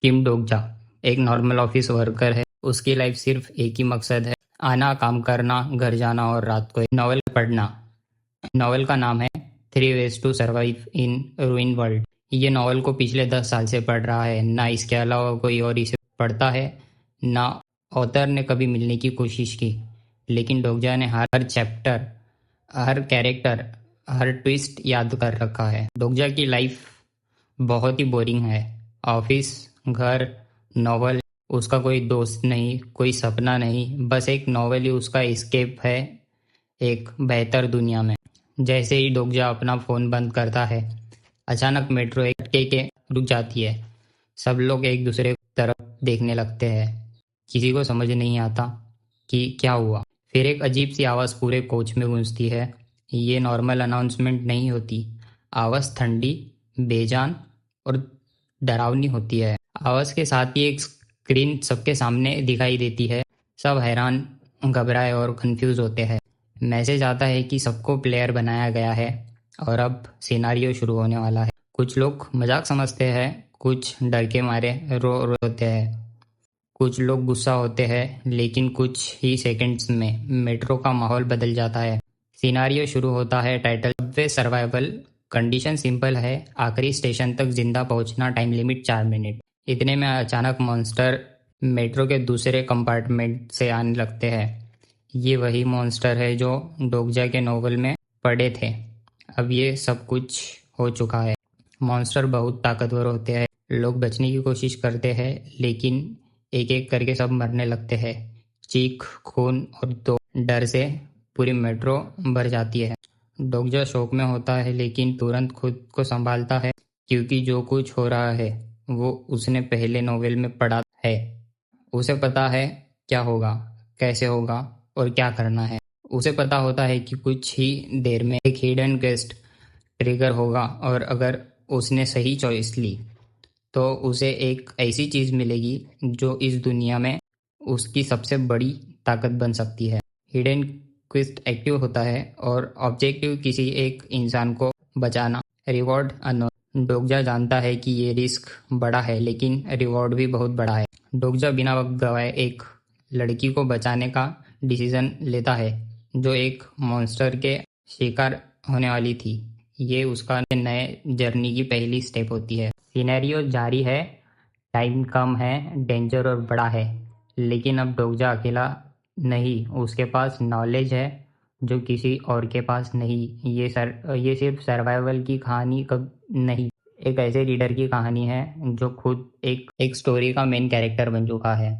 किम डोकजा एक normal office worker है। उसकी लाइफ सिर्फ एक ही मकसद है, आना, काम करना, घर जाना और रात को एक नॉवेल पढ़ना। नॉवेल का नाम है 3 ways to survive in ruin world. ये नॉवेल को पिछले 10 साल से पढ़ रहा है, ना इसके अलावा कोई और इसे पढ़ता है, ना ऑथर ने कभी मिलने की कोशिश की। लेकिन डोकजा ने हर चैप्टर, हर कैरेक्टर, हर ट्विस्ट याद कर रखा है। डोकजा की लाइफ बहुत ही बोरिंग है। ऑफिस, घर, नॉवल, उसका कोई दोस्त नहीं, कोई सपना नहीं, बस एक नॉवल ही उसका एस्केप है एक बेहतर दुनिया में। जैसे ही डोकजा अपना फ़ोन बंद करता है, अचानक मेट्रो एक झटके के रुक जाती है। सब लोग एक दूसरे की तरफ देखने लगते हैं। किसी को समझ नहीं आता कि क्या हुआ। फिर एक अजीब सी आवाज़ पूरे कोच में गूंजती है। ये नॉर्मल अनाउंसमेंट नहीं होती। आवाज़ ठंडी, बेजान और डरावनी होती है। आवाज़ के साथ ही एक स्क्रीन सबके सामने दिखाई देती है। सब हैरान, घबराए और कंफ्यूज होते हैं। मैसेज आता है कि सबको प्लेयर बनाया गया है और अब सिनारियो शुरू होने वाला है। कुछ लोग मजाक समझते हैं, कुछ डर के मारे रोते हैं, कुछ लोग गुस्सा होते हैं, लेकिन कुछ ही सेकंड्स में मेट्रो का माहौल बदल जाता है। सिनारियो शुरू होता है। Title Subway survival. Condition simple है, आखिरी स्टेशन तक जिंदा पहुंचना, टाइम लिमिट 4 मिनट। इतने में अचानक मॉन्स्टर मेट्रो के दूसरे कंपार्टमेंट से आने लगते हैं। ये वही मॉन्स्टर है जो डोकजा के नोवेल में पढ़े थे। अब ये सब कुछ हो चुका है। मॉन्स्टर बहुत ताकतवर होते हैं। लोग बचने की कोशिश करते हैं, लेकिन एक एक करके सब मरने लगते हैं। चीख, खून और तो डर से पूरी मेट्रो भर जाती है। डोकजा शौक में होता है, लेकिन तुरंत खुद को संभालता है, क्योंकि जो कुछ हो रहा है वो उसने पहले नोवेल में पढ़ा है। उसे पता है क्या होगा, कैसे होगा और क्या करना है। उसे पता होता है कि कुछ ही देर में एक हिडन क्वेस्ट ट्रिगर होगा और अगर उसने सही चॉइस ली तो उसे एक ऐसी चीज मिलेगी जो इस दुनिया में उसकी सबसे बड़ी ताकत बन सकती है। हिडन क्विस्ट एक्टिव होता है और ऑब्जेक्टिव किसी एक इंसान को बचाना, रिवॉर्ड अननोन। डोकजा जानता है कि ये रिस्क बड़ा है, लेकिन रिवॉर्ड भी बहुत बड़ा है। डोकजा बिना वक्त गवाए एक लड़की को बचाने का डिसीजन लेता है, जो एक मॉन्स्टर के शिकार होने वाली थी। ये उसका नए जर्नी की पहली स्टेप होती है। सिनेरियो जारी है, टाइम कम है, डेंजर और बड़ा है, लेकिन अब डोकजा अकेला नहीं, उसके पास नॉलेज है जो किसी और के पास नहीं। ये सिर्फ सर्वाइवल की कहानी कब नहीं, एक ऐसे लीडर की कहानी है जो खुद एक स्टोरी का मेन कैरेक्टर बन चुका है।